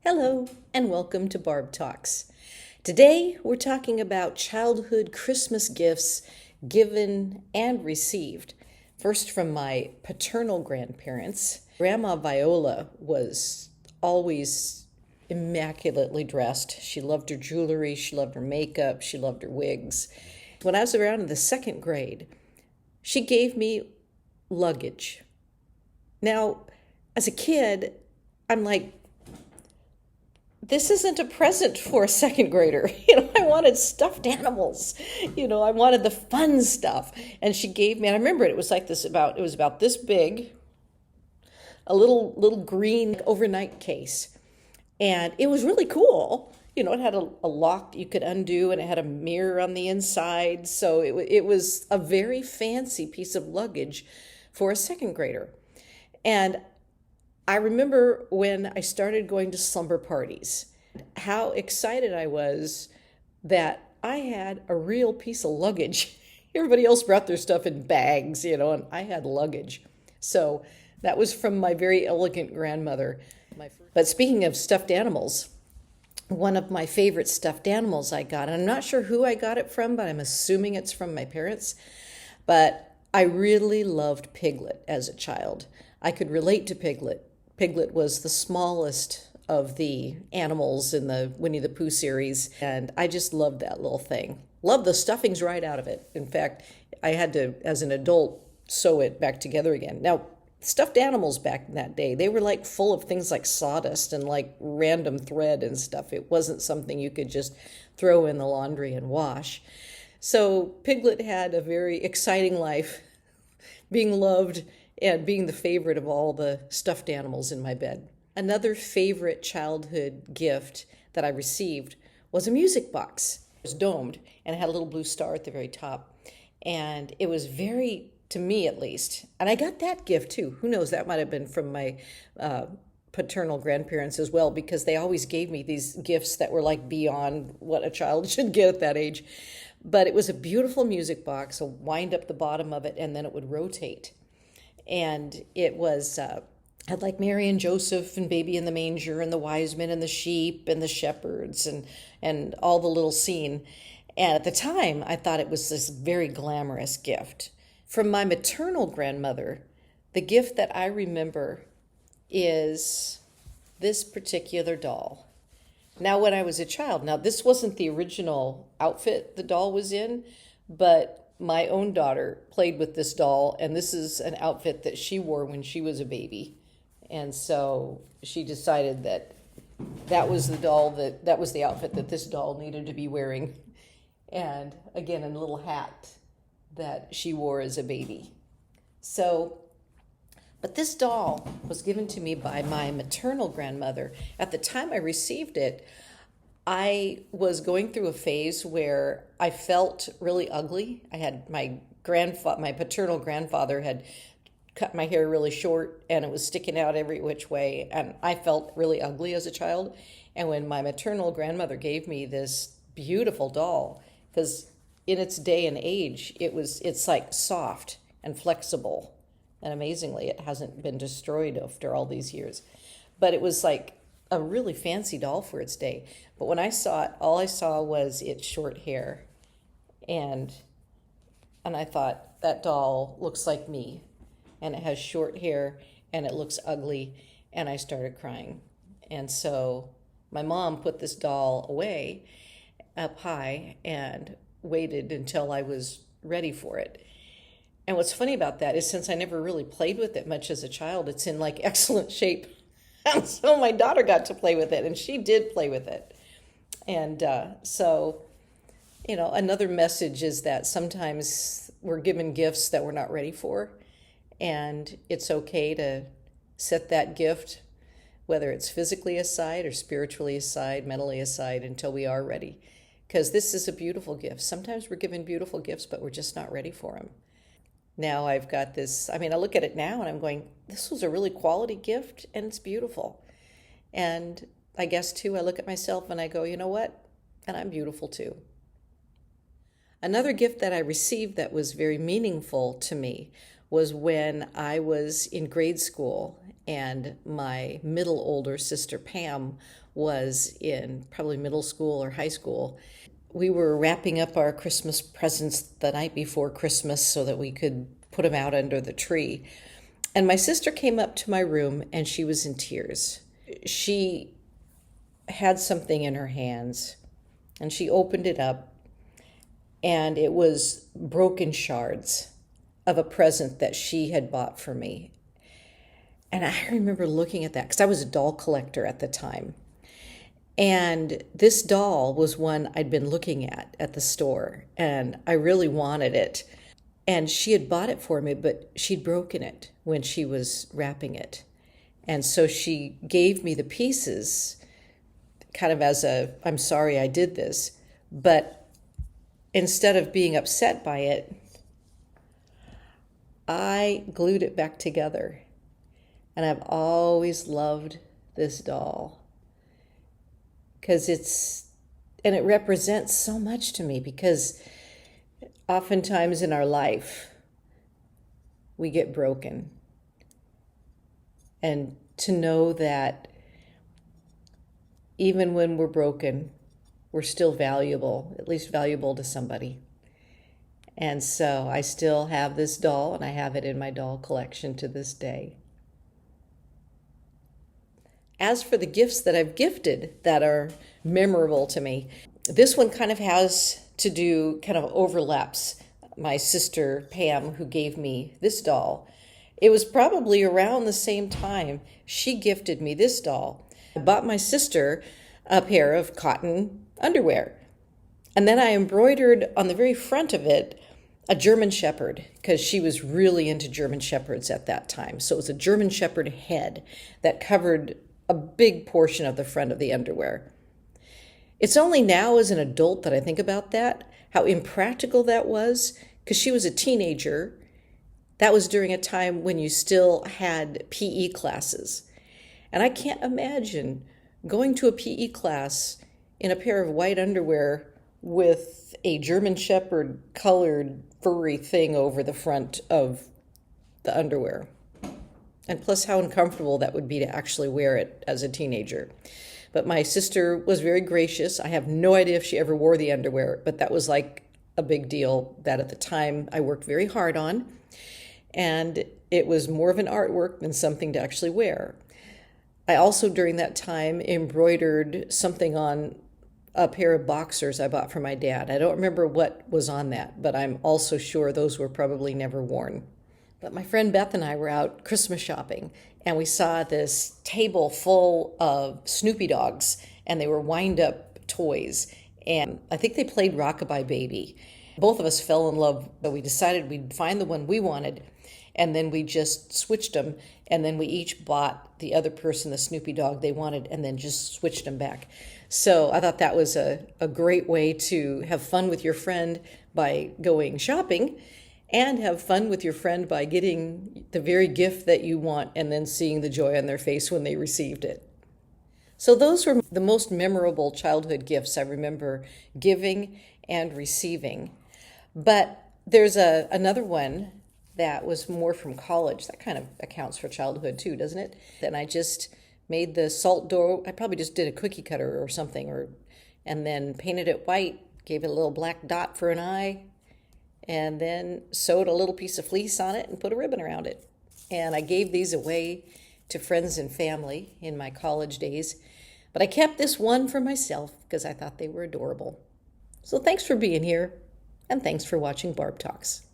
Hello, and welcome to Barb Talks. Today, we're talking about childhood Christmas gifts given and received. First, from my paternal grandparents. Grandma Viola was always immaculately dressed. She loved her jewelry, she loved her makeup, she loved her wigs. When I was around in the second grade, she gave me luggage. Now, as a kid, I'm like, this isn't a present for a second grader. I wanted stuffed animals. I wanted the fun stuff. And she gave me, and I remember it was like it was about this big, a little green overnight case. And it was really cool. It had a lock you could undo, and it had a mirror on the inside. So it was a very fancy piece of luggage for a second grader. And I remember when I started going to slumber parties, how excited I was that I had a real piece of luggage. Everybody else brought their stuff in bags, and I had luggage. So that was from my very elegant grandmother. But speaking of stuffed animals, one of my favorite stuffed animals I got, and I'm not sure who I got it from, but I'm assuming it's from my parents, but I really loved Piglet as a child. I could relate to Piglet. Piglet was the smallest of the animals in the Winnie the Pooh series, and I just loved that little thing. Loved the stuffings right out of it. In fact, I had to, as an adult, sew it back together again. Now, stuffed animals back in that day, they were like full of things like sawdust and like random thread and stuff. It wasn't something you could just throw in the laundry and wash. So Piglet had a very exciting life, being loved and being the favorite of all the stuffed animals in my bed. Another favorite childhood gift that I received was a music box. It was domed, and it had a little blue star at the very top. And it was very, to me at least, and I got that gift too. Who knows, that might have been from my paternal grandparents as well, because they always gave me these gifts that were like beyond what a child should get at that age. But it was a beautiful music box, a wind up the bottom of it, and then it would rotate. And it was had like Mary and Joseph and Baby in the Manger and the wise men and the sheep and the shepherds and all the little scene. And at the time, I thought it was this very glamorous gift. From my maternal grandmother, the gift that I remember is this particular doll. Now, when I was a child, now this wasn't the original outfit the doll was in, but my own daughter played with this doll, and this is an outfit that she wore when she was a baby. And so she decided that was that was the outfit that this doll needed to be wearing. And again, a little hat that she wore as a baby. So, but this doll was given to me by my maternal grandmother. At the time I received it, I was going through a phase where I felt really ugly. I had my paternal grandfather had cut my hair really short, and it was sticking out every which way, and I felt really ugly as a child. And when my maternal grandmother gave me this beautiful doll, because in its day and age, it's like soft and flexible, and amazingly, it hasn't been destroyed after all these years. But it was like a really fancy doll for its day. But when I saw it, all I saw was its short hair. And I thought, that doll looks like me. And it has short hair, and it looks ugly. And I started crying. And so my mom put this doll away up high and waited until I was ready for it. And what's funny about that is, since I never really played with it much as a child, it's in like excellent shape. And so my daughter got to play with it, and she did play with it. And so, another message is that sometimes we're given gifts that we're not ready for, and it's okay to set that gift, whether it's physically aside or spiritually aside, mentally aside, until we are ready. Because this is a beautiful gift. Sometimes we're given beautiful gifts, but we're just not ready for them. Now I've got this, I look at it now and I'm going, this was a really quality gift, and it's beautiful. And I guess too, I look at myself and I go, you know what? And I'm beautiful too. Another gift that I received that was very meaningful to me was when I was in grade school and my middle older sister Pam was in probably middle school or high school. We were wrapping up our Christmas presents the night before Christmas so that we could put them out under the tree. And my sister came up to my room and she was in tears. She had something in her hands and she opened it up, and it was broken shards of a present that she had bought for me. And I remember looking at that because I was a doll collector at the time. And this doll was one I'd been looking at the store, and I really wanted it. And she had bought it for me, but she'd broken it when she was wrapping it. And so she gave me the pieces kind of as I'm sorry I did this. But instead of being upset by it, I glued it back together. And I've always loved this doll because it represents so much to me, because oftentimes in our life we get broken. And to know that even when we're broken, we're still valuable, at least valuable to somebody. And so I still have this doll, and I have it in my doll collection to this day. As for the gifts that I've gifted that are memorable to me, this one kind of has to do, kind of overlaps my sister Pam, who gave me this doll. It was probably around the same time she gifted me this doll. I bought my sister a pair of cotton underwear, and then I embroidered on the very front of it a German Shepherd, because she was really into German Shepherds at that time. So it was a German Shepherd head that covered a big portion of the front of the underwear. It's only now as an adult that I think about that, how impractical that was, because she was a teenager. That was during a time when you still had PE classes. And I can't imagine going to a PE class in a pair of white underwear with a German Shepherd colored furry thing over the front of the underwear. And plus how uncomfortable that would be to actually wear it as a teenager. But my sister was very gracious. I have no idea if she ever wore the underwear, but that was like a big deal that at the time I worked very hard on. And it was more of an artwork than something to actually wear. I also, during that time, embroidered something on a pair of boxers I bought for my dad. I don't remember what was on that, but I'm also sure those were probably never worn. But my friend Beth and I were out Christmas shopping, and we saw this table full of Snoopy dogs, and they were wind-up toys. And I think they played Rockabye Baby. Both of us fell in love, but we decided we'd find the one we wanted, and then we just switched them, and then we each bought the other person the Snoopy dog they wanted, and then just switched them back. So I thought that was a great way to have fun with your friend by going shopping, and have fun with your friend by getting the very gift that you want and then seeing the joy on their face when they received it. So those were the most memorable childhood gifts I remember giving and receiving. But there's another one that was more from college. That kind of accounts for childhood too, doesn't it? And I just made the salt dough. I probably just did a cookie cutter or something, and then painted it white, gave it a little black dot for an eye, and then sewed a little piece of fleece on it and put a ribbon around it. And I gave these away to friends and family in my college days. But I kept this one for myself because I thought they were adorable. So thanks for being here, and thanks for watching Barb Talks.